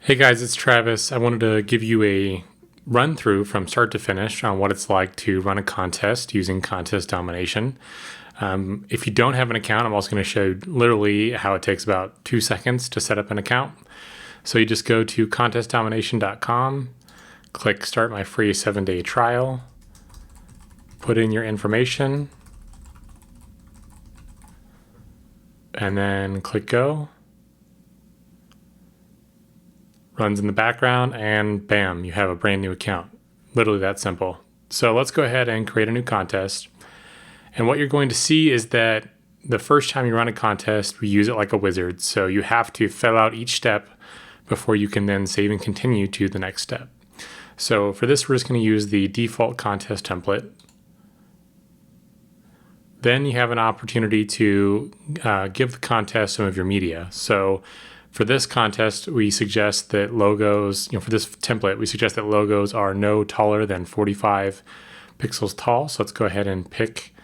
Hey guys, it's Travis. I wanted to give you a run through from start to finish on what it's like to run a contest using contest domination. If you don't have an account, I'm also going to show you literally how it takes about 2 seconds to set up an account. So you just go to contestdomination.com, click start my free 7-day trial, put in your information, and then click go. Runs in the background, and bam, you have a brand new account. Literally that simple. So let's go ahead and create a new contest. And what you're going to see is that the first time you run a contest, we use it like a wizard. So you have to fill out each step before you can then save and continue to the next step. So for this, we're just going to use the default contest template. Then you have an opportunity to give the contest some of your media. So for this contest, we suggest that logos, for this template, we suggest that logos are no taller than 45 pixels tall. So let's go ahead and pick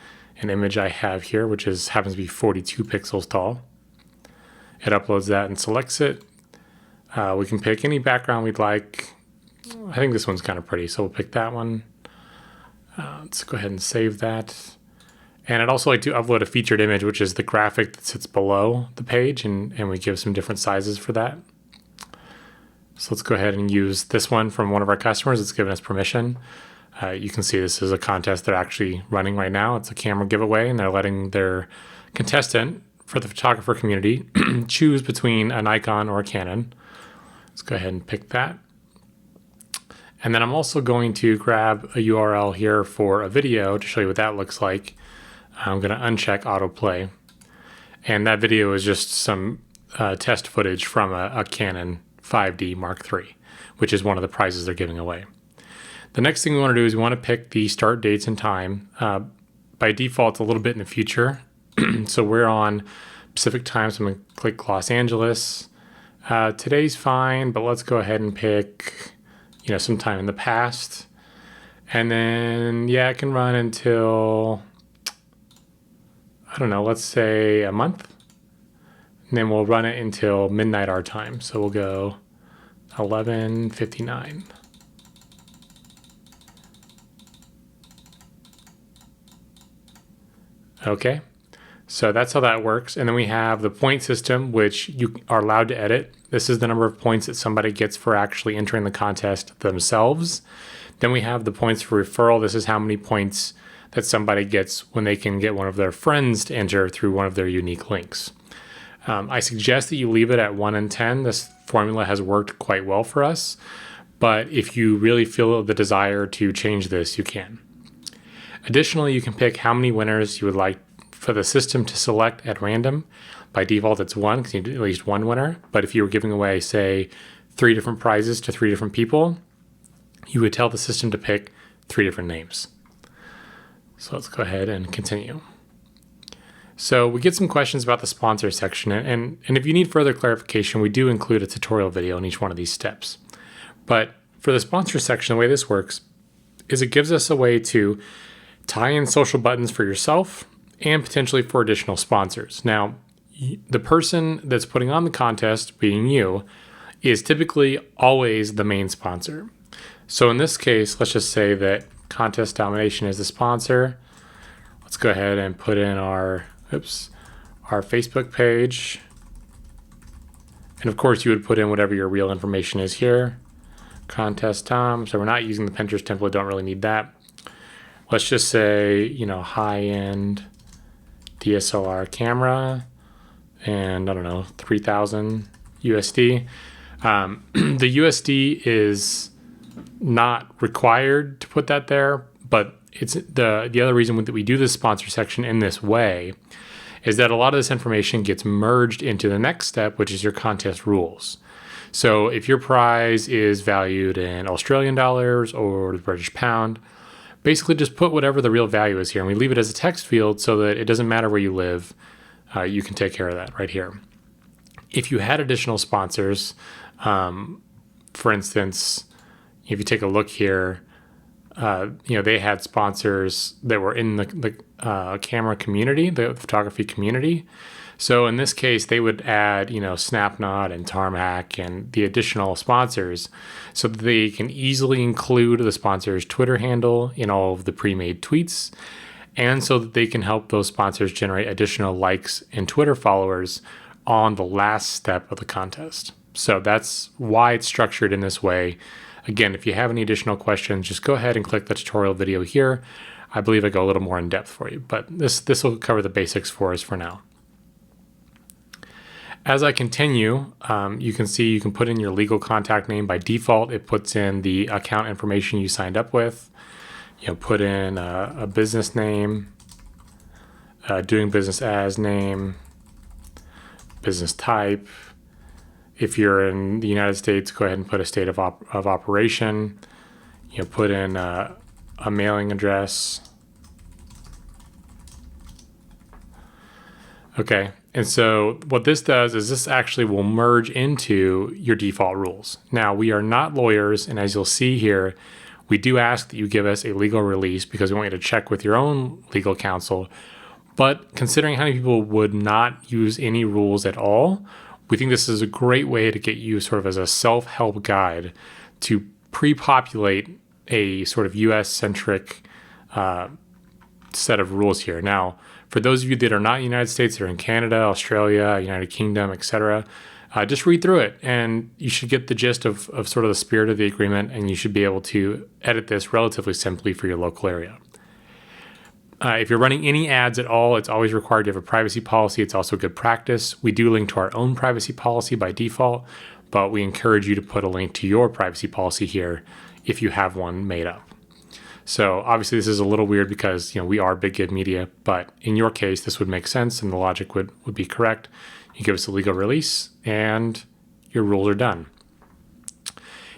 an image I have here, which happens to be 42 pixels tall. It uploads that and selects it. We can pick any background we'd like. I think this one's kind of pretty, so we'll pick that one. Let's go ahead and save that. And I'd also like to upload a featured image, which is the graphic that sits below the page, and we give some different sizes for that. So let's go ahead and use this one from one of our customers. It's given us permission. You can see this is a contest they're actually running right now. It's a camera giveaway, and they're letting their contestant for the photographer community choose between a Nikon or a Canon. Let's go ahead and pick that. And then I'm also going to grab a URL here for a video to show you what that looks like. I'm going to uncheck autoplay. And that video is just some test footage from a Canon 5D Mark III, which is one of the prizes they're giving away. The next thing we want to do is we want to pick the start dates and time. By default, it's a little bit in the future. So we're on Pacific time, so I'm going to click Los Angeles. Today's fine, but let's go ahead and pick, sometime in the past. And then, it can run until, I don't know, let's say a month. And then we'll run it until midnight our time. So we'll go 11:59. Okay, so that's how that works. And then we have the point system, which you are allowed to edit. This is the number of points that somebody gets for actually entering the contest themselves. Then we have the points for referral. This is how many points that somebody gets when they can get one of their friends to enter through one of their unique links. I suggest that you leave it at 1 in 10. This formula has worked quite well for us, but if you really feel the desire to change this, you can. Additionally, you can pick how many winners you would like for the system to select at random. By default, it's 1 because you need at least one winner. But if you were giving away, say, 3 different prizes to 3 different people, you would tell the system to pick 3 different names. So let's go ahead and continue. So we get some questions about the sponsor section. And if you need further clarification, we do include a tutorial video in each one of these steps. But for the sponsor section, the way this works is it gives us a way to tie in social buttons for yourself and potentially for additional sponsors. Now, the person that's putting on the contest, being you, is typically always the main sponsor. So in this case, let's just say that Contest Domination is the sponsor. Let's go ahead and put in our Facebook page. And of course, you would put in whatever your real information is here. Contest Tom. So we're not using the Pinterest template, don't really need that. Let's just say, high-end DSLR camera, and I don't know, 3,000 USD. The USD is not required to put that there, but it's the other reason that we do this sponsor section in this way is that a lot of this information gets merged into the next step, which is your contest rules. So if your prize is valued in Australian dollars or the British pound, basically just put whatever the real value is here, and we leave it as a text field so that it doesn't matter where you live. You can take care of that right here. If you had additional sponsors, for instance, if you take a look here, they had sponsors that were in the camera community, the photography community. So in this case, they would add, Snapnot and Tarmac and the additional sponsors so that they can easily include the sponsor's Twitter handle in all of the pre-made tweets, and so that they can help those sponsors generate additional likes and Twitter followers on the last step of the contest. So that's why it's structured in this way. Again, if you have any additional questions, just go ahead and click the tutorial video here. I believe I go a little more in depth for you, but this will cover the basics for us for now. As I continue, you can see you can put in your legal contact name. By default, it puts in the account information you signed up with. Put in a business name, doing business as name, business type. If you're in the United States, go ahead and put a state of operation. Put in a mailing address. Okay, and so what this does is this actually will merge into your default rules. Now, we are not lawyers, and as you'll see here, we do ask that you give us a legal release because we want you to check with your own legal counsel. But considering how many people would not use any rules at all, we think this is a great way to get you sort of as a self-help guide to pre-populate a sort of US-centric set of rules here. Now, for those of you that are not in the United States, that are in Canada, Australia, United Kingdom, etc., just read through it, and you should get the gist of sort of the spirit of the agreement, and you should be able to edit this relatively simply for your local area. If you're running any ads at all, it's always required to have a privacy policy. It's also good practice. We do link to our own privacy policy by default, but we encourage you to put a link to your privacy policy here if you have one made up. So obviously this is a little weird because we are Big Give Media, but in your case, this would make sense and the logic would be correct. You give us a legal release and your rules are done.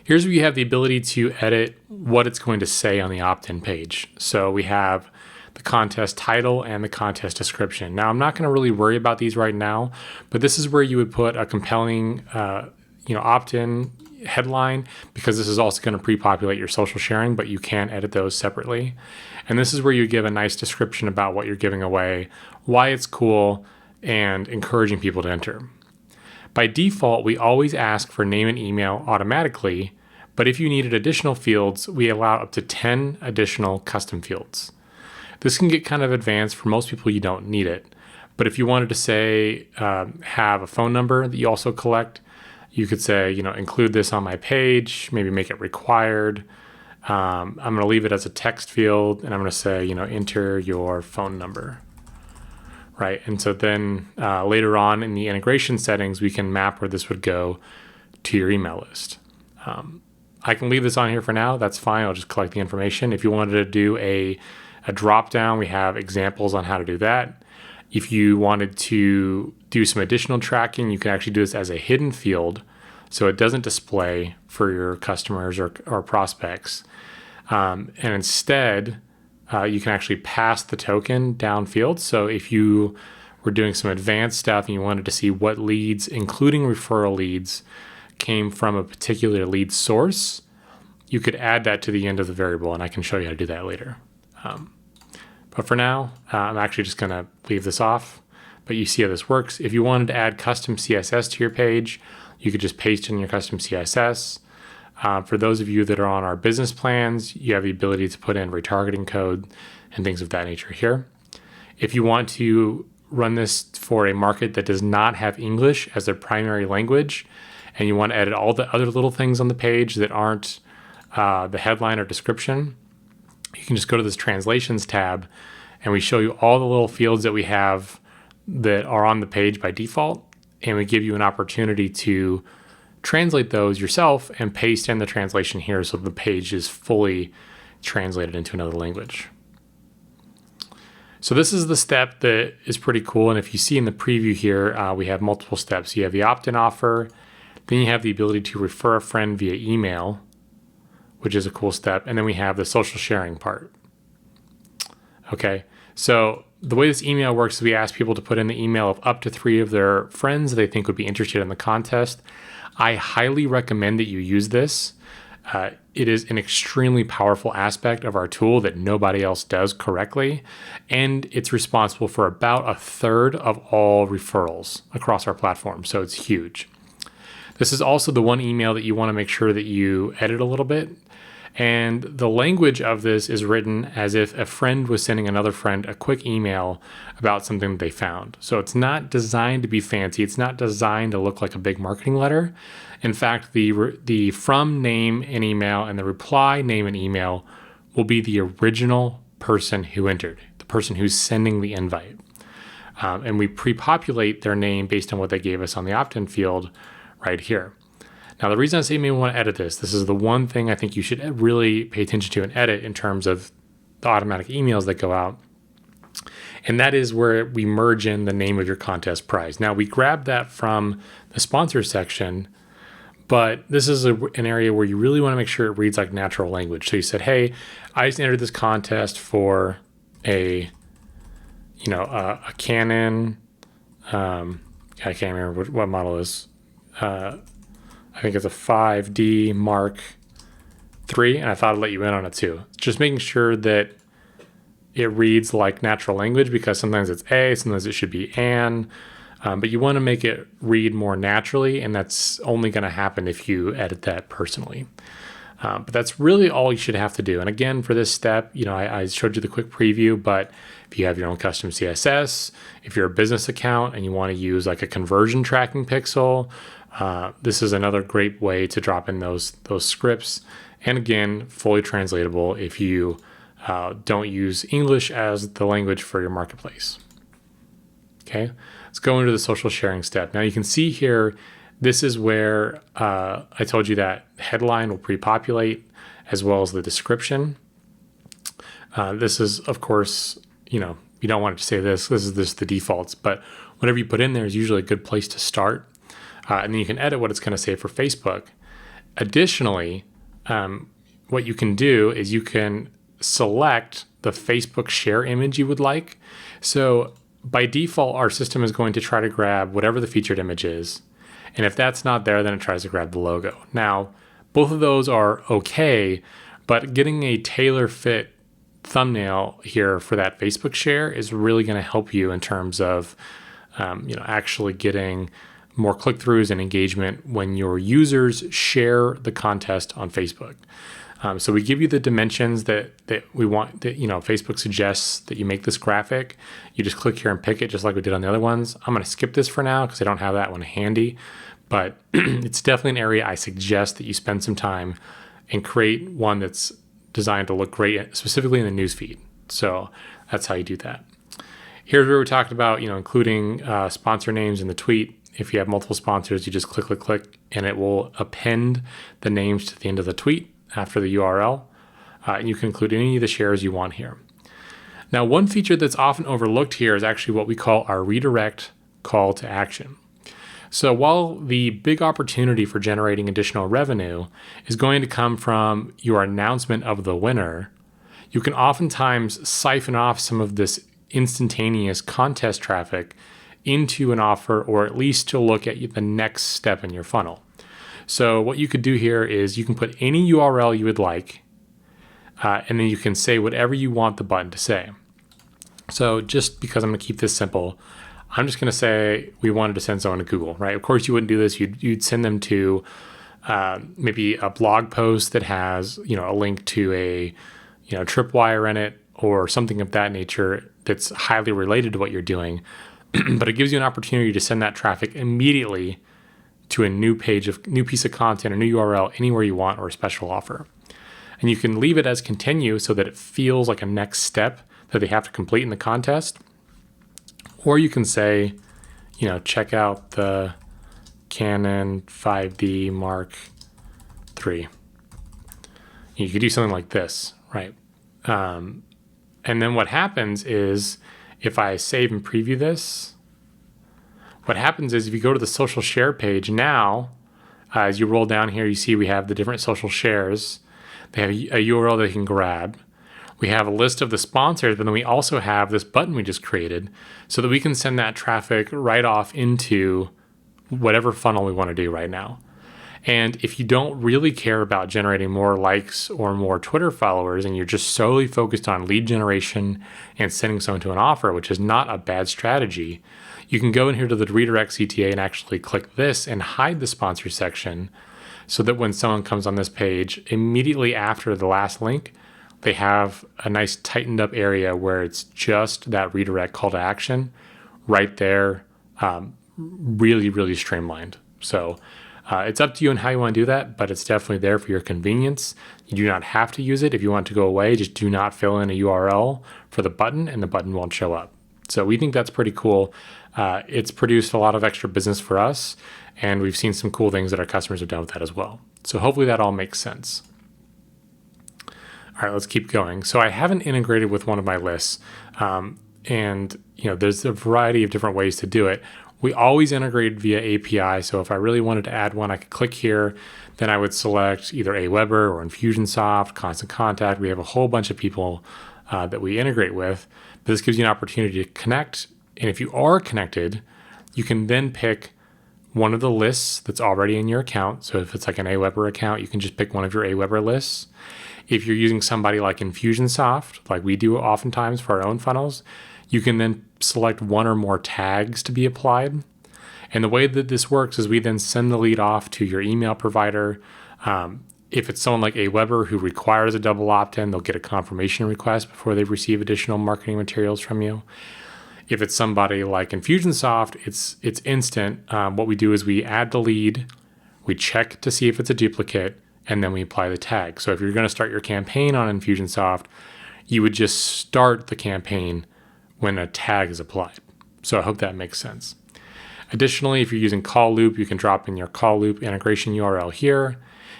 Here's where you have the ability to edit what it's going to say on the opt-in page. So we have the contest title and the contest description. Now, I'm not going to really worry about these right now, but this is where you would put a compelling, opt-in headline, because this is also going to pre-populate your social sharing, but you can edit those separately. And this is where you give a nice description about what you're giving away, why it's cool, and encouraging people to enter. By default, we always ask for name and email automatically, but if you needed additional fields, we allow up to 10 additional custom fields. This can get kind of advanced. For most people, you don't need it. But if you wanted to say, have a phone number that you also collect, you could say, include this on my page, maybe make it required. I'm going to leave it as a text field, and I'm going to say, enter your phone number, right? And so then later on in the integration settings, we can map where this would go to your email list. I can leave this on here for now. That's fine. I'll just collect the information. If you wanted to do a drop down, we have examples on how to do that. If you wanted to do some additional tracking, you can actually do this as a hidden field, so it doesn't display for your customers or prospects. And instead, you can actually pass the token downfield. So if you were doing some advanced stuff and you wanted to see what leads, including referral leads, came from a particular lead source, you could add that to the end of the variable, and I can show you how to do that later. But for now, I'm actually just going to leave this off, but you see how this works. If you wanted to add custom CSS to your page, you could just paste in your custom CSS. For those of you that are on our business plans, you have the ability to put in retargeting code and things of that nature here. If you want to run this for a market that does not have English as their primary language, and you want to edit all the other little things on the page that aren't the headline or description, you can just go to this translations tab, and we show you all the little fields that we have that are on the page by default, and we give you an opportunity to translate those yourself and paste in the translation here so the page is fully translated into another language. So this is the step that is pretty cool, and if you see in the preview here, we have multiple steps. You have the opt-in offer, then you have the ability to refer a friend via email, which is a cool step. And then we have the social sharing part. Okay, so the way this email works is we ask people to put in the email of up to 3 of their friends they think would be interested in the contest. I highly recommend that you use this. It is an extremely powerful aspect of our tool that nobody else does correctly, and it's responsible for about a third of all referrals across our platform, so it's huge. This is also the one email that you want to make sure that you edit a little bit, and the language of this is written as if a friend was sending another friend a quick email about something that they found. So it's not designed to be fancy. It's not designed to look like a big marketing letter. In fact, the from name and email and the reply name and email will be the original person who entered, the person who's sending the invite. And we pre-populate their name based on what they gave us on the opt-in field right here. Now, the reason I say you may want to edit this is the one thing I think you should really pay attention to and edit in terms of the automatic emails that go out. And that is where we merge in the name of your contest prize. Now, we grabbed that from the sponsors section, but this is an area where you really want to make sure it reads like natural language. So you said, hey, I just entered this contest for a Canon, I can't remember what model it is. I think it's a 5D Mark III, and I thought I'd let you in on it too. Just making sure that it reads like natural language, because sometimes it's a, sometimes it should be an, but you want to make it read more naturally, and that's only going to happen if you edit that personally. But that's really all you should have to do. And again, for this step, I showed you the quick preview, but if you have your own custom CSS, if you're a business account and you want to use like a conversion tracking pixel, this is another great way to drop in those scripts. And again, fully translatable if you don't use English as the language for your marketplace. Okay, let's go into the social sharing step. Now you can see here, this is where I told you that headline will pre-populate as well as the description. This is, of course, you don't want it to say this. This is just the defaults, but whatever you put in there is usually a good place to start. And then you can edit what it's going to say for Facebook. Additionally, what you can do is you can select the Facebook share image you would like. So by default, our system is going to try to grab whatever the featured image is. And if that's not there, then it tries to grab the logo. Now, both of those are okay, but getting a tailor-fit thumbnail here for that Facebook share is really going to help you in terms of actually getting more click-throughs and engagement when your users share the contest on Facebook. So we give you the dimensions that we want, that Facebook suggests that you make this graphic. You just click here and pick it, just like we did on the other ones. I'm going to skip this for now because I don't have that one handy, but it's definitely an area I suggest that you spend some time and create one that's designed to look great, specifically in the newsfeed. So that's how you do that. Here's where we talked about including sponsor names in the tweet. If you have multiple sponsors, you just click, and it will append the names to the end of the tweet after the URL. And you can include any of the shares you want here. Now, one feature that's often overlooked here is actually what we call our redirect call to action. So while the big opportunity for generating additional revenue is going to come from your announcement of the winner, you can oftentimes siphon off some of this instantaneous contest traffic into an offer, or at least to look at the next step in your funnel. So what you could do here is you can put any URL you would like, and then you can say whatever you want the button to say. So just because I'm going to keep this simple, I'm just going to say we wanted to send someone to Google, right? Of course, you wouldn't do this. You'd send them to maybe a blog post that has a link to a tripwire in it, or something of that nature that's highly related to what you're doing. But it gives you an opportunity to send that traffic immediately to a new piece of content, a new URL, anywhere you want, or a special offer. And you can leave it as continue so that it feels like a next step that they have to complete in the contest. Or you can say, check out the Canon 5D Mark III. You could do something like this, right? And then what happens is, if I save and preview this, what happens is if you go to the social share page now, as you roll down here, you see we have the different social shares. They have a URL they can grab. We have a list of the sponsors, but then we also have this button we just created so that we can send that traffic right off into whatever funnel we want to do right now. And if you don't really care about generating more likes or more Twitter followers, and you're just solely focused on lead generation and sending someone to an offer, which is not a bad strategy, you can go in here to the redirect CTA and actually click this and hide the sponsor section so that when someone comes on this page, immediately after the last link, they have a nice tightened up area where it's just that redirect call to action right there, really, really streamlined. So it's up to you on how you want to do that, but it's definitely there for your convenience. You do not have to use it. If you want to go away, just do not fill in a URL for the button and the button won't show up. So we think that's pretty cool. It's produced a lot of extra business for us, and we've seen some cool things that our customers have done with that as well. So hopefully that all makes sense. All right, let's keep going. So I haven't integrated with one of my lists, and there's a variety of different ways to do it. We always integrate via API. So if I really wanted to add one, I could click here. Then I would select either Aweber or Infusionsoft, Constant Contact. We have a whole bunch of people that we integrate with. But this gives you an opportunity to connect. And if you are connected, you can then pick one of the lists that's already in your account. So if it's like an Aweber account, you can just pick one of your Aweber lists. If you're using somebody like Infusionsoft, like we do oftentimes for our own funnels, you can then select one or more tags to be applied. And the way that this works is we then send the lead off to your email provider. If it's someone like Aweber who requires a double opt-in, they'll get a confirmation request before they receive additional marketing materials from you. If it's somebody like Infusionsoft, it's instant. What we do is we add the lead, we check to see if it's a duplicate, and then we apply the tag. So if you're going to start your campaign on Infusionsoft, you would just start the campaign when a tag is applied. So I hope that makes sense. Additionally, if you're using Call Loop, you can drop in your Call Loop integration URL here.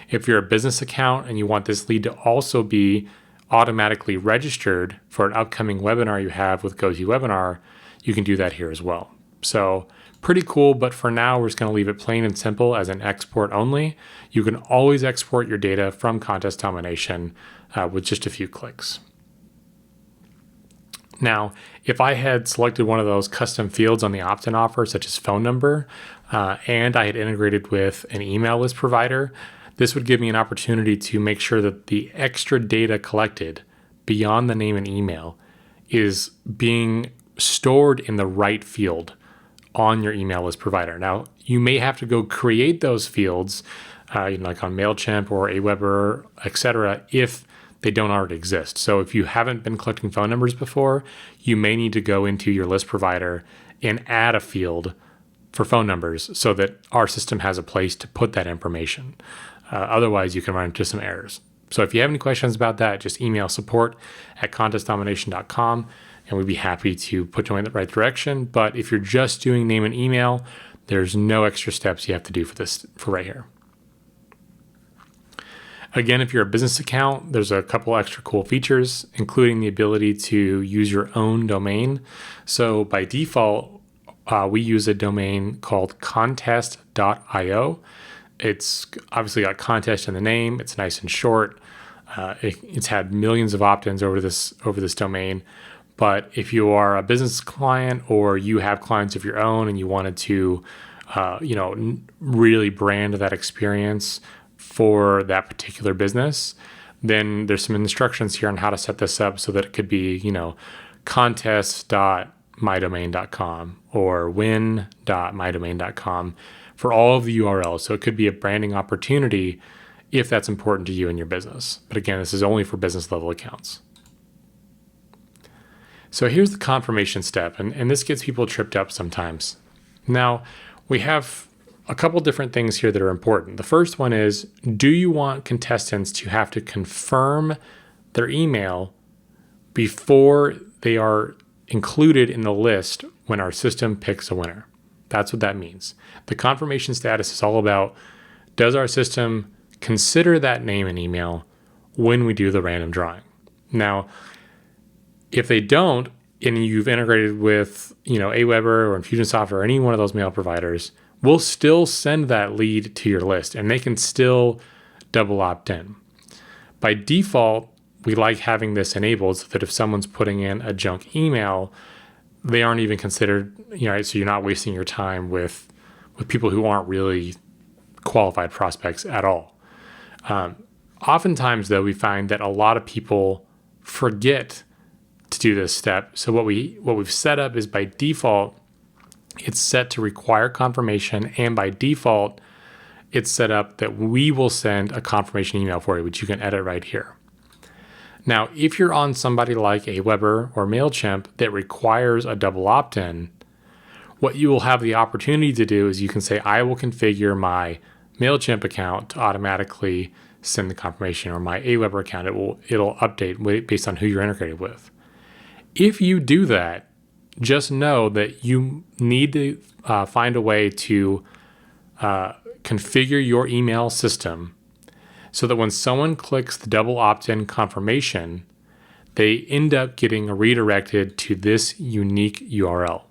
If you're a business account and you want this lead to also be automatically registered for an upcoming webinar you have with GoToWebinar, you can do that here as well. So pretty cool, but for now, we're just going to leave it plain and simple as an export only. You can always export your data from Contest Domination with just a few clicks. Now, if I had selected one of those custom fields on the opt-in offer, such as phone number, and I had integrated with an email list provider, this would give me an opportunity to make sure that the extra data collected beyond the name and email is being stored in the right field on your email list provider. Now, you may have to go create those fields, like on MailChimp or Aweber, etc., if they don't already exist. So if you haven't been collecting phone numbers before, you may need to go into your list provider and add a field for phone numbers so that our system has a place to put that information. Otherwise, you can run into some errors. So if you have any questions about that, just email support@contestdomination.com, and we'd be happy to put you in the right direction. But if you're just doing name and email, there's no extra steps you have to do for right here. Again, if you're a business account, there's a couple extra cool features, including the ability to use your own domain. So by default, we use a domain called contest.io. It's obviously got contest in the name. It's nice and short. It's had millions of opt-ins over this domain. But if you are a business client or you have clients of your own and you wanted to, really brand that experience for that particular business, then there's some instructions here on how to set this up so that it could be, contest.mydomain.com or win.mydomain.com for all of the URLs. So it could be a branding opportunity if that's important to you and your business. But again, this is only for business level accounts. So here's the confirmation step, and this gets people tripped up sometimes. Now, we have a couple different things here that are important. The first one is, do you want contestants to have to confirm their email before they are included in the list when our system picks a winner? That's what that means. The confirmation status is all about, does our system consider that name and email when we do the random drawing? Now, if they don't, and you've integrated with, Aweber or Infusionsoft or any one of those mail providers, we'll still send that lead to your list and they can still double opt in. By default, we like having this enabled so that if someone's putting in a junk email, they aren't even considered, so you're not wasting your time with people who aren't really qualified prospects at all. Oftentimes, though, we find that a lot of people forget to do this step. So what we've set up is by default, it's set to require confirmation, and by default, it's set up that we will send a confirmation email for you, which you can edit right here. Now, if you're on somebody like Aweber or MailChimp that requires a double opt-in, what you will have the opportunity to do is you can say, I will configure my MailChimp account to automatically send the confirmation, or my Aweber account, it'll update based on who you're integrated with. If you do that, just know that you need to find a way to configure your email system so that when someone clicks the double opt-in confirmation, they end up getting redirected to this unique URL.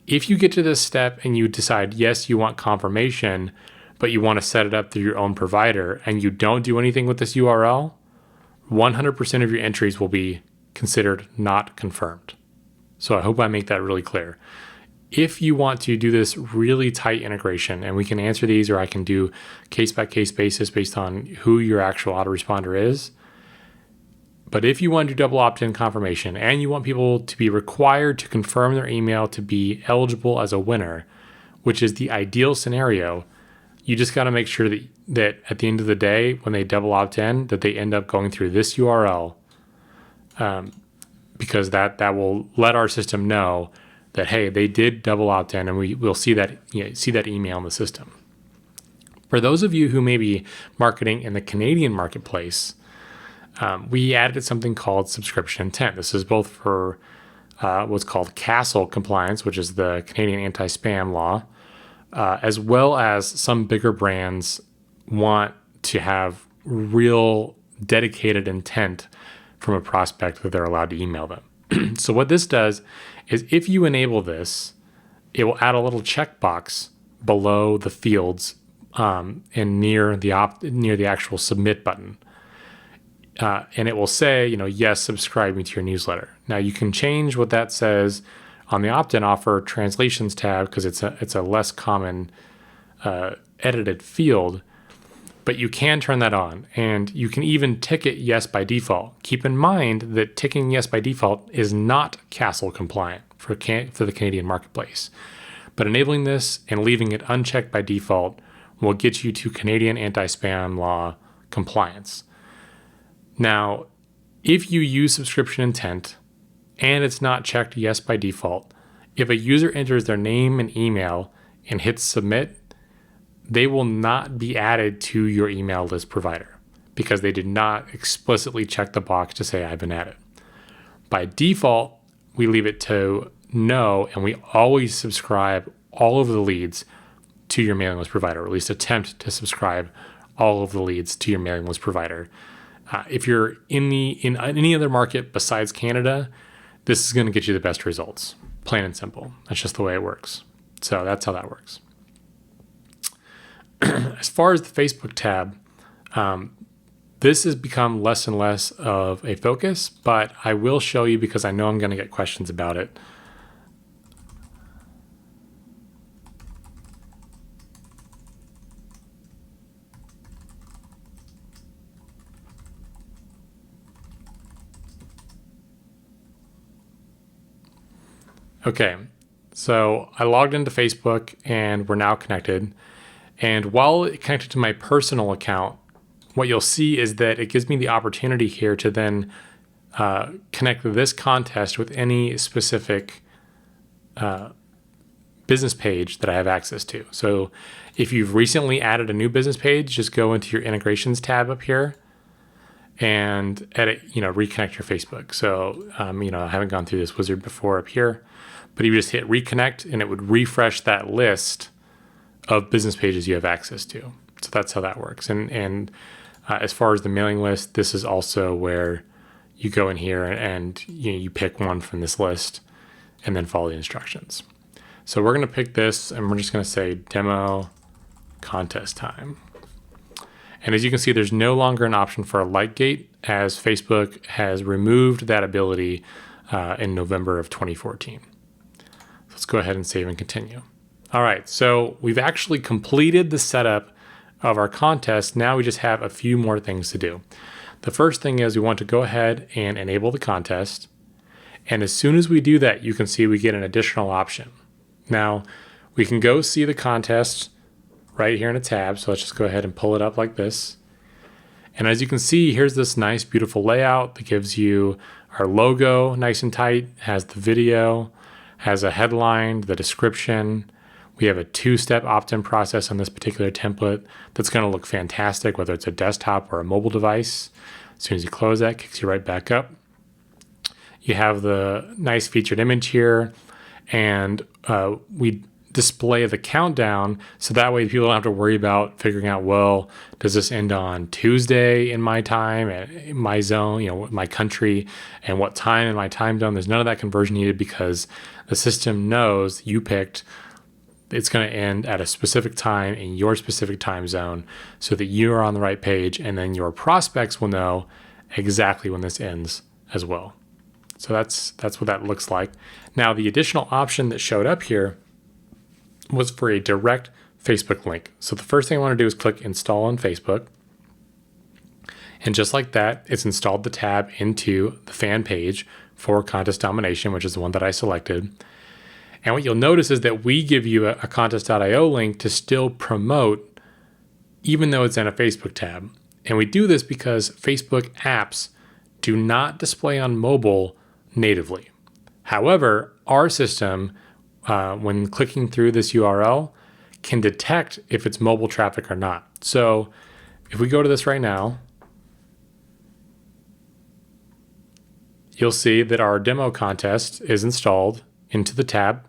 If you get to this step and you decide, yes, you want confirmation, but you want to set it up through your own provider, and you don't do anything with this URL, 100% of your entries will be considered not confirmed. So I hope I make that really clear. If you want to do this really tight integration, and we can answer these, or I can do case-by-case basis based on who your actual autoresponder is. But if you want to do double opt-in confirmation and you want people to be required to confirm their email to be eligible as a winner, which is the ideal scenario, you just got to make sure that at the end of the day, when they double opt in, that they end up going through this URL, because that will let our system know that, hey, they did double opt in, and we'll see that email in the system. For those of you who may be marketing in the Canadian marketplace, we added something called subscription intent. This is both for what's called CASL compliance, which is the Canadian anti-spam law, as well as some bigger brands want to have real dedicated intent from a prospect that they're allowed to email them. So what this does is, if you enable this, it will add a little checkbox below the fields and near the actual submit button. And it will say, yes, subscribe me to your newsletter. Now you can change what that says on the opt-in offer translations tab, because it's a less common edited field, but you can turn that on, and you can even tick it yes by default. Keep in mind that ticking yes by default is not CASL compliant for the Canadian marketplace, but enabling this and leaving it unchecked by default will get you to Canadian anti-spam law compliance. Now, if you use subscription intent and it's not checked yes by default, if a user enters their name and email and hits submit, they will not be added to your email list provider because they did not explicitly check the box to say I've been added. By default, we leave it to no, and we always subscribe all of the leads to your mailing list provider, or at least attempt to subscribe all of the leads to your mailing list provider. If you're in any other market besides Canada, this is going to get you the best results, plain and simple. That's just the way it works. So that's how that works. As far as the Facebook tab, this has become less and less of a focus, but I will show you because I know I'm going to get questions about it. Okay, so I logged into Facebook and we're now connected. And while it connected to my personal account, what you'll see is that it gives me the opportunity here to then connect this contest with any specific business page that I have access to. So if you've recently added a new business page, just go into your integrations tab up here and edit, reconnect your Facebook. So, I haven't gone through this wizard before up here, but you just hit reconnect and it would refresh that list of business pages you have access to. So that's how that works. And as far as the mailing list, this is also where you go in here and you pick one from this list and then follow the instructions. So we're going to pick this and we're just going to say demo contest time. And as you can see, there's no longer an option for a like gate, as Facebook has removed that ability in November of 2014. Let's go ahead and save and continue. All right, so we've actually completed the setup of our contest. Now we just have a few more things to do. The first thing is we want to go ahead and enable the contest. And as soon as we do that, you can see we get an additional option. Now, we can go see the contest right here in a tab. So let's just go ahead and pull it up like this. And as you can see, here's this nice, beautiful layout that gives you our logo nice and tight, has the video, has a headline, the description. We have a two-step opt-in process on this particular template that's going to look fantastic, whether it's a desktop or a mobile device. As soon as you close that, it kicks you right back up. You have the nice featured image here, and we display the countdown so that way people don't have to worry about figuring out, well, does this end on Tuesday in my time, in my zone, my country, and what time in my time zone? There's none of that conversion needed because the system knows you picked it's going to end at a specific time in your specific time zone so that you're on the right page, and then your prospects will know exactly when this ends as well. So that's what that looks like. Now, the additional option that showed up here was for a direct Facebook link. So the first thing I want to do is click install on Facebook. And just like that, it's installed the tab into the fan page for contest domination, which is the one that I selected. And what you'll notice is that we give you a contest.io link to still promote, even though it's in a Facebook tab. And we do this because Facebook apps do not display on mobile natively. However, our system, when clicking through this URL, can detect if it's mobile traffic or not. So if we go to this right now, you'll see that our demo contest is installed into the tab.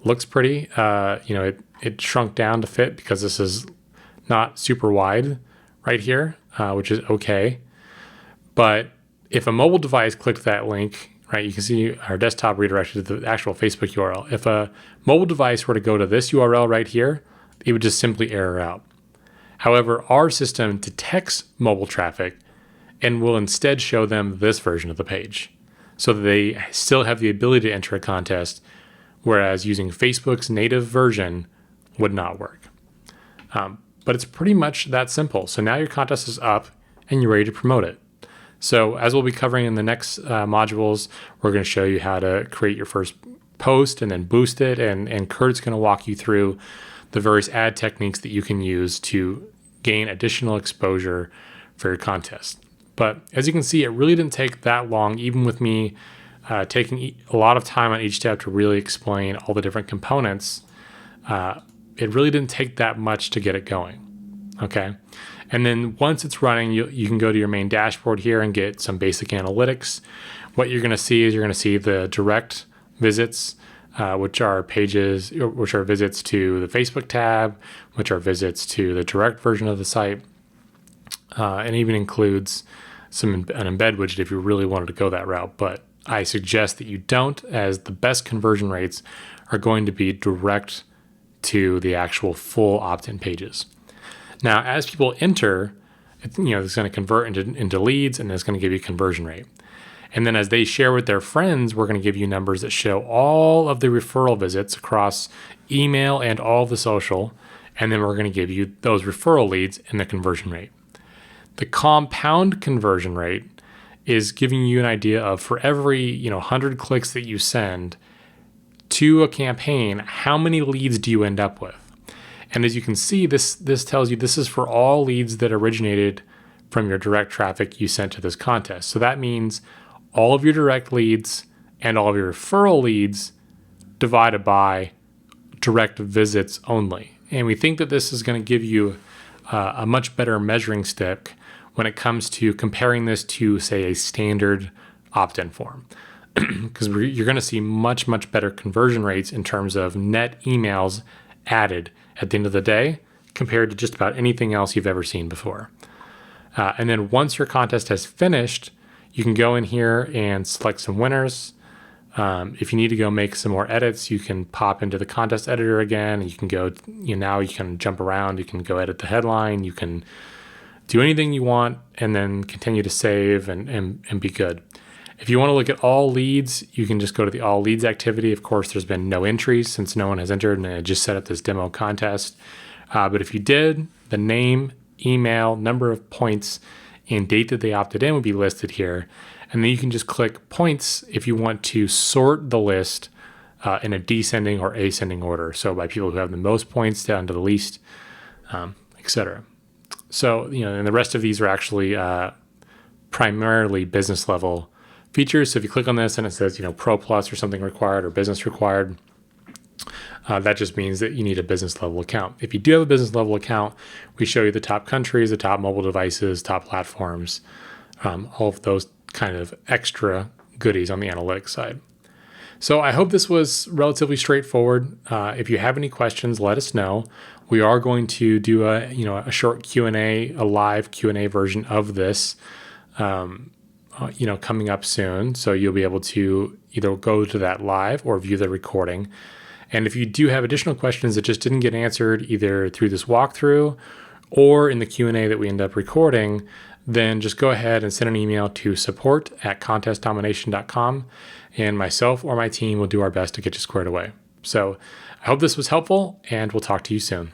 Looks pretty. It shrunk down to fit because this is not super wide right here, which is okay. But if a mobile device clicked that link, right, you can see our desktop redirected to the actual Facebook URL. If a mobile device were to go to this URL right here, it would just simply error out. However, our system detects mobile traffic and will instead show them this version of the page so that they still have the ability to enter a contest, whereas using Facebook's native version would not work. But it's pretty much that simple. So now your contest is up and you're ready to promote it. So as we'll be covering in the next modules, we're going to show you how to create your first post and then boost it. And Kurt's going to walk you through the various ad techniques that you can use to gain additional exposure for your contest. But as you can see, it really didn't take that long, even with me taking a lot of time on each step to really explain all the different components. It really didn't take that much to get it going. Okay. And then once it's running, you can go to your main dashboard here and get some basic analytics. What you're going to see is you're going to see the direct visits, which are visits to the Facebook tab, which are visits to the direct version of the site, and even includes an embed widget if you really wanted to go that route. But I suggest that you don't, as the best conversion rates are going to be direct to the actual full opt-in pages. Now, as people enter, it's going to convert into leads, and it's going to give you a conversion rate. And then as they share with their friends, we're going to give you numbers that show all of the referral visits across email and all of the social. And then we're going to give you those referral leads and the conversion rate. The compound conversion rate is giving you an idea of for every 100 clicks that you send to a campaign, how many leads do you end up with? And as you can see, this tells you this is for all leads that originated from your direct traffic you sent to this contest. So that means all of your direct leads and all of your referral leads divided by direct visits only. And we think that this is going to give you a much better measuring stick when it comes to comparing this to, say, a standard opt-in form. Because you're going to see much, much better conversion rates in terms of net emails added at the end of the day compared to just about anything else you've ever seen before. And then once your contest has finished, you can go in here and select some winners. If you need to go make some more edits, you can pop into the contest editor again. And you can go, now you can jump around. You can go edit the headline. You can do anything you want and then continue to save and be good. If you want to look at all leads, you can just go to the all leads activity. Of course, there's been no entries since no one has entered and it just set up this demo contest. But if you did, the name, email, number of points, and date that they opted in would be listed here. And then you can just click points if you want to sort the list in a descending or ascending order. So by people who have the most points down to the least, etc. So, and the rest of these are actually primarily business level features. So if you click on this and it says, Pro Plus or something required or business required, that just means that you need a business level account. If you do have a business level account, we show you the top countries, the top mobile devices, top platforms, all of those kind of extra goodies on the analytics side. So I hope this was relatively straightforward. If you have any questions, let us know. We are going to do a short Q&A, a live Q&A version of this, coming up soon. So you'll be able to either go to that live or view the recording. And if you do have additional questions that just didn't get answered either through this walkthrough or in the Q&A that we end up recording, then just go ahead and send an email to support@contestdomination.com, and myself or my team will do our best to get you squared away. So I hope this was helpful, and we'll talk to you soon.